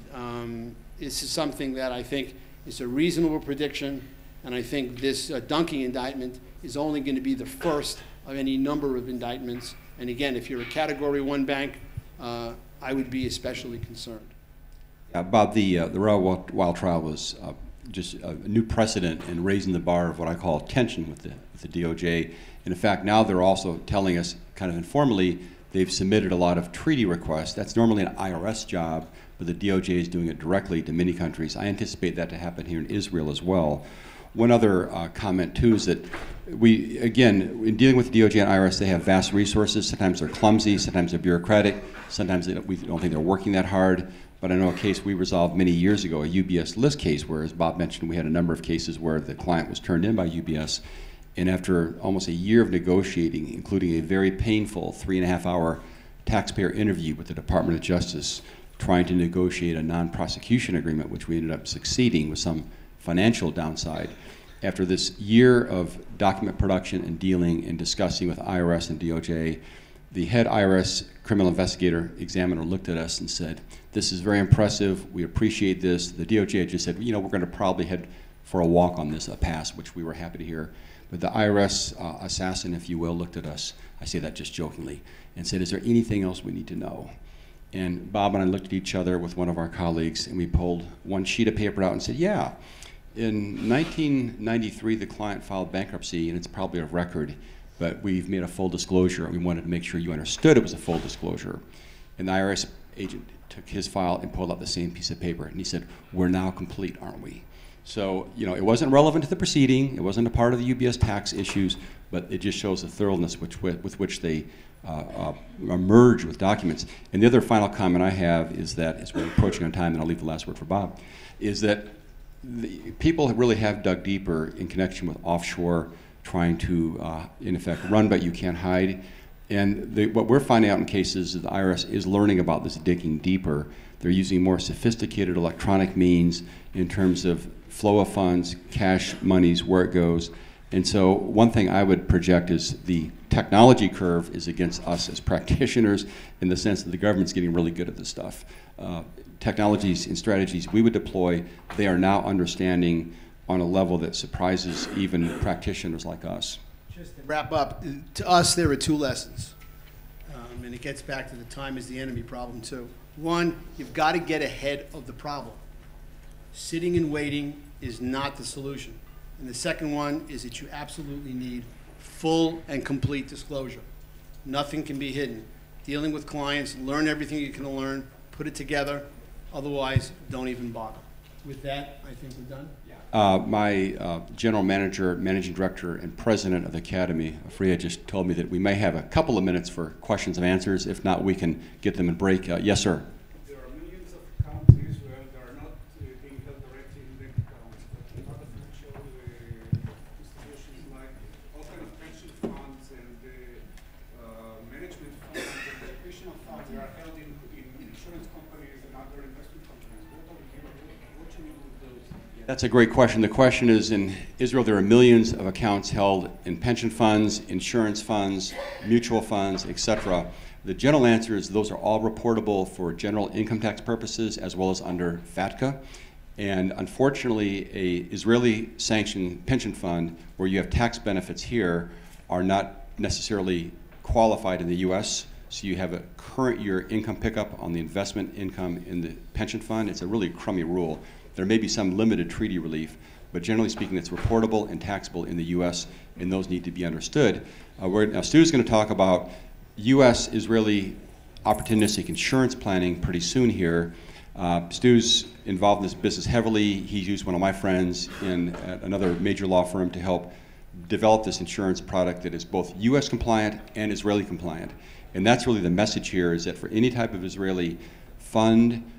this is something that I think is a reasonable prediction, and I think this Dunking indictment is only going to be the first of any number of indictments. And again, if you're a Category 1 bank, I would be especially concerned. Bob, the Raoul Weil trial was just a new precedent in raising the bar of what I call tension with the DOJ. And in fact, now they're also telling us, kind of informally, they've submitted a lot of treaty requests. That's normally an IRS job, but the DOJ is doing it directly to many countries. I anticipate that to happen here in Israel as well. One other comment, too, is that we, again, in dealing with the DOJ and IRS, they have vast resources. Sometimes they're clumsy, sometimes they're bureaucratic, sometimes we don't think they're working that hard. But I know a case we resolved many years ago, a UBS list case, where, as Bob mentioned, we had a number of cases where the client was turned in by UBS, and after almost a year of negotiating, including a very painful 3.5-hour taxpayer interview with the Department of Justice, trying to negotiate a non-prosecution agreement, which we ended up succeeding with some financial downside. After this year of document production and dealing and discussing with IRS and DOJ, the head IRS criminal investigator examiner looked at us and said, this is very impressive, we appreciate this. The DOJ just said, you know, we're going to probably head for a walk on this, a pass, which we were happy to hear. But the IRS assassin, if you will, looked at us, I say that just jokingly, and said, is there anything else we need to know? And Bob and I looked at each other with one of our colleagues, and we pulled one sheet of paper out and said, yeah, in 1993, the client filed bankruptcy, and it's probably a record, but we've made a full disclosure, and we wanted to make sure you understood it was a full disclosure. And the IRS agent took his file and pulled out the same piece of paper, and he said, we're now complete, aren't we? So, you know, it wasn't relevant to the proceeding, it wasn't a part of the UBS tax issues, but it just shows the thoroughness with which they merge with documents. And the other final comment I have is that, as we're approaching on time, and I'll leave the last word for Bob, is that people really have dug deeper in connection with offshore, trying to, in effect, run but you can't hide. And what we're finding out in cases is the IRS is learning about this digging deeper. They're using more sophisticated electronic means in terms of flow of funds, cash monies, where it goes. And so one thing I would project is the technology curve is against us as practitioners, in the sense that the government's getting really good at this stuff. Technologies and strategies we would deploy, they are now understanding on a level that surprises even practitioners like us. Just to wrap up, to us there are two lessons. And it gets back to the time is the enemy problem too. One, you've got to get ahead of the problem. Sitting and waiting is not the solution. And the second one is that you absolutely need full and complete disclosure. Nothing can be hidden. Dealing with clients, learn everything you can learn, put it together. Otherwise, don't even bother. With that, I think we're done. My general manager, managing director, and president of the Academy, Freya, just told me that we may have a couple of minutes for questions and answers. If not, we can get them in break. Yes, sir. There are millions of countries where they are not being held directly in bank accounts, but in other financial institutions like all kind of pension funds and management funds and educational funds, they are held in insurance companies and other investment companies. What should we do That's a great question. The question is, in Israel, there are millions of accounts held in pension funds, insurance funds, mutual funds, etc. The general answer is those are all reportable for general income tax purposes as well as under FATCA. And unfortunately, a Israeli-sanctioned pension fund where you have tax benefits here are not necessarily qualified in the U.S., so you have a current year income pickup on the investment income in the pension fund. It's a really crummy rule. There may be some limited treaty relief, but generally speaking, it's reportable and taxable in the U.S., and those need to be understood. Now, Stu's going to talk about U.S.-Israeli opportunistic insurance planning pretty soon here. Stu's involved in this business heavily. He's used one of my friends in another major law firm to help develop this insurance product that is both U.S. compliant and Israeli compliant. And that's really the message here, is that for any type of Israeli fund,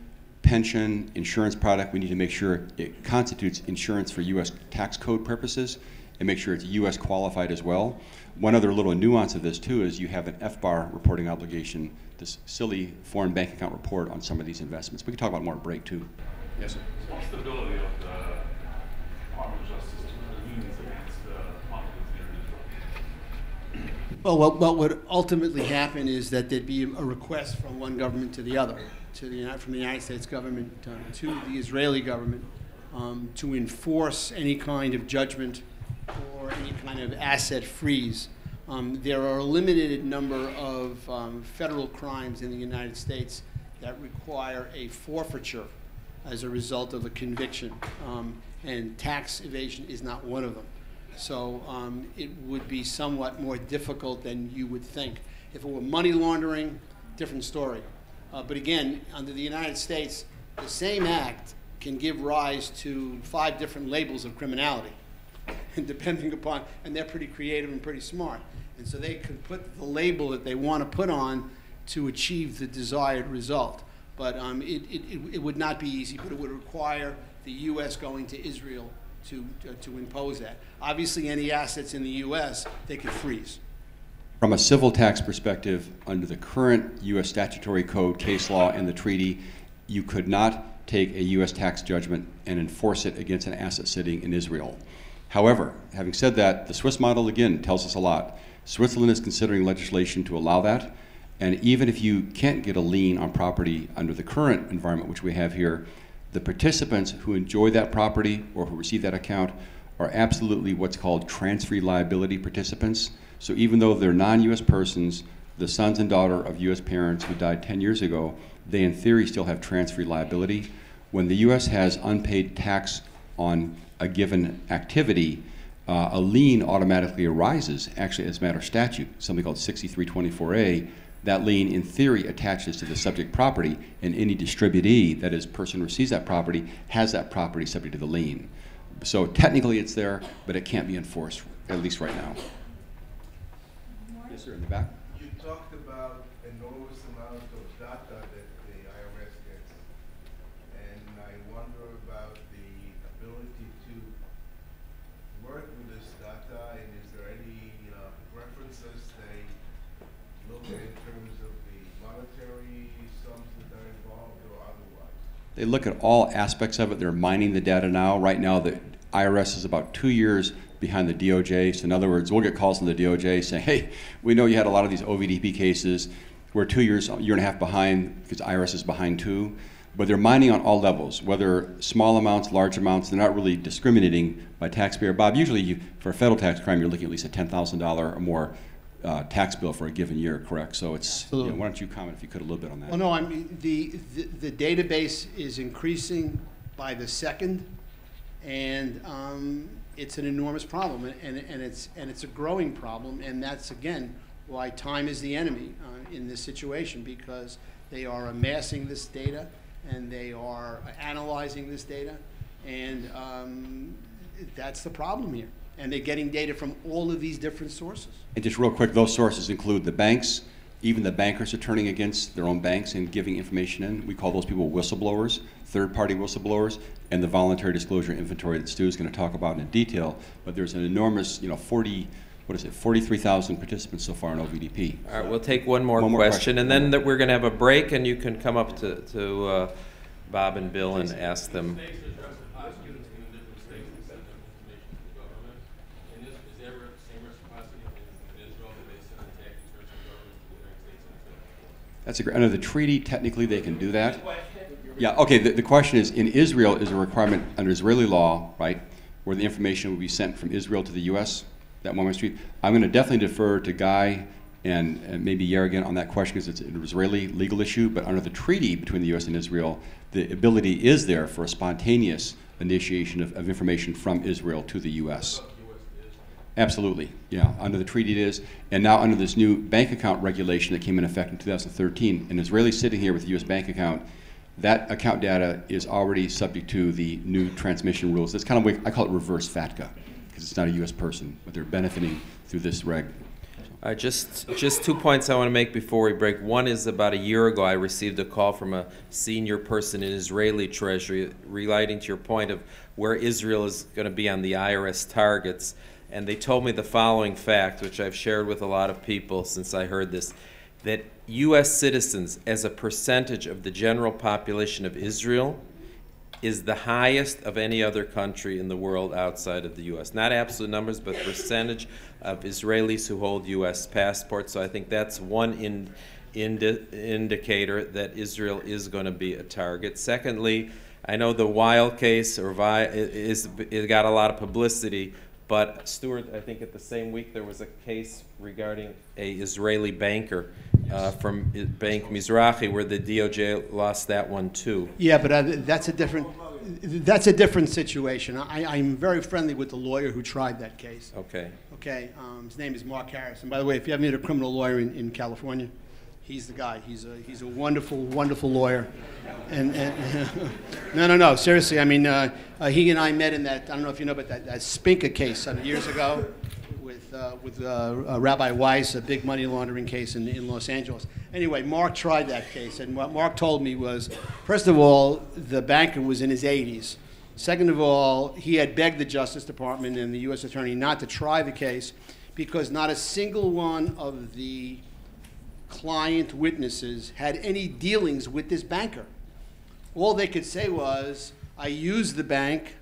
pension, insurance product, we need to make sure it constitutes insurance for U.S. tax code purposes and make sure it's U.S. qualified as well. One other little nuance of this, too, is you have an FBAR reporting obligation, this silly foreign bank account report on some of these investments. We can talk about more at break, too. Yes, sir. What's the ability of the Department of Justice to use against conflicts in Israel? Well, what would ultimately happen is that there'd be a request from one government to the other, from the United States government to the Israeli government to enforce any kind of judgment or any kind of asset freeze. There are a limited number of federal crimes in the United States that require a forfeiture as a result of a conviction, and tax evasion is not one of them. So it would be somewhat more difficult than you would think. If it were money laundering, different story. But again, under the United States, the same act can give rise to 5 different labels of criminality, depending upon, and they're pretty creative and pretty smart. And so they could put the label that they want to put on to achieve the desired result. But it would not be easy, but it would require the U.S. going to Israel to impose that. Obviously, any assets in the U.S., they could freeze. From a civil tax perspective, under the current U.S. statutory code, case law, and the treaty, you could not take a U.S. tax judgment and enforce it against an asset sitting in Israel. However, having said that, the Swiss model, again, tells us a lot. Switzerland is considering legislation to allow that, and even if you can't get a lien on property under the current environment which we have here, the participants who enjoy that property or who receive that account are absolutely what's called transferee liability participants. So even though they're non-U.S. persons, the sons and daughter of U.S. parents who died 10 years ago, they in theory still have transferee liability. When the U.S. has unpaid tax on a given activity, a lien automatically arises, actually as a matter of statute, something called 6324A. That lien, in theory, attaches to the subject property, and any distributee, that is, person who receives that property, has that property subject to the lien. So technically it's there, but it can't be enforced, at least right now. Yes, sir, in the back. You talked about enormous amount of data that the IRS gets, and I wonder about the ability to work with this data, and is there any references they look at in terms of the monetary sums that are involved or otherwise? They look at all aspects of it. They're mining the data now. Right now, the IRS is about 2 years behind the DOJ. So in other words, we'll get calls from the DOJ saying, hey, we know you had a lot of these OVDP cases. We're 2 years, year and a half behind because IRS is behind too. But they're mining on all levels, whether small amounts, large amounts. They're not really discriminating by taxpayer. Bob, usually for a federal tax crime, you're looking at least a $10,000 or more tax bill for a given year, correct? So it's, why don't you comment if you could a little bit on that? Well, no, I mean, the database is increasing by the second, and it's an enormous problem, and it's a growing problem, and that's, again, why time is the enemy in this situation, because they are amassing this data, and they are analyzing this data, and that's the problem here. And they're getting data from all of these different sources. And just real quick, those sources include the banks. Even the bankers are turning against their own banks and giving information in. We call those people whistleblowers, third-party whistleblowers, and the voluntary disclosure inventory that Stu is going to talk about in detail. But there's an enormous, 43,000 participants so far in OVDP. All right, we'll take one more question, and then we're going to have a break, and you can come up to Bob and Bill and ask them. That's under the treaty, technically they can do that. Yeah, okay, the question is, in Israel is a requirement under Israeli law, right, where the information will be sent from Israel to the U.S., that one-way street. I'm going to definitely defer to Guy and maybe Yergin on that question because it's an Israeli legal issue, but under the treaty between the U.S. and Israel, the ability is there for a spontaneous initiation of information from Israel to the U.S. Absolutely, yeah, under the treaty it is. And now under this new bank account regulation that came in effect in 2013, an Israeli sitting here with a U.S. bank account, that account data is already subject to the new transmission rules. That's kind of, I call it reverse FATCA, because it's not a U.S. person, but they're benefiting through this reg. Just 2 points I want to make before we break. One is about a year ago I received a call from a senior person in Israeli Treasury relating to your point of where Israel is going to be on the IRS targets. And they told me the following fact, which I've shared with a lot of people since I heard this, that U.S. citizens as a percentage of the general population of Israel is the highest of any other country in the world outside of the U.S. Not absolute numbers, but percentage of Israelis who hold U.S. passports. So I think that's one indicator that Israel is going to be a target. Secondly, I know the Weil case it got a lot of publicity, but Stuart, I think at the same week there was a case regarding a Israeli banker from Bank Mizrahi where the DOJ lost that one too. Yeah, but that's a different situation. I'm very friendly with the lawyer who tried that case. Okay. Okay, his name is Mark Harris. And by the way, if you ever need a criminal lawyer in California, he's the guy. He's a wonderful, wonderful lawyer. And no, seriously. I mean, he and I met in that, I don't know if you know, but that Spinka case some years ago with Rabbi Weiss, a big money laundering case in Los Angeles. Anyway, Mark tried that case, and what Mark told me was, first of all, the banker was in his 80s. Second of all, he had begged the Justice Department and the U.S. Attorney not to try the case because not a single one of the client witnesses had any dealings with this banker. All they could say was, I used the bank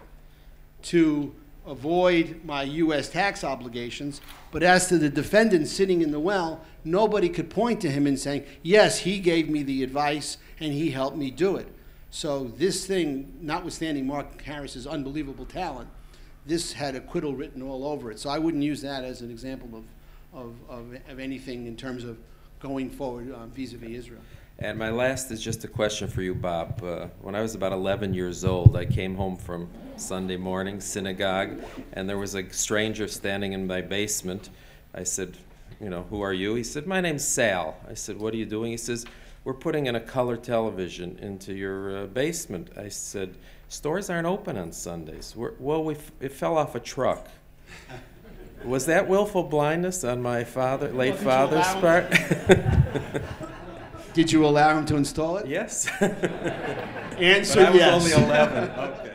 to avoid my U.S. tax obligations, but as to the defendant sitting in the well, nobody could point to him and saying, yes, he gave me the advice and he helped me do it. So this thing, notwithstanding Mark Harris's unbelievable talent, this had acquittal written all over it. So I wouldn't use that as an example of anything in terms of going forward vis-a-vis Israel. And my last is just a question for you, Bob. When I was about 11 years old, I came home from Sunday morning synagogue, and there was a stranger standing in my basement. I said, you know, who are you? He said, my name's Sal. I said, what are you doing? He says, we're putting in a color television into your basement. I said, stores aren't open on Sundays. It fell off a truck. Was that willful blindness on my late father's part? Did you allow him to install it? Yes. Answer yes. I was only 11. Okay.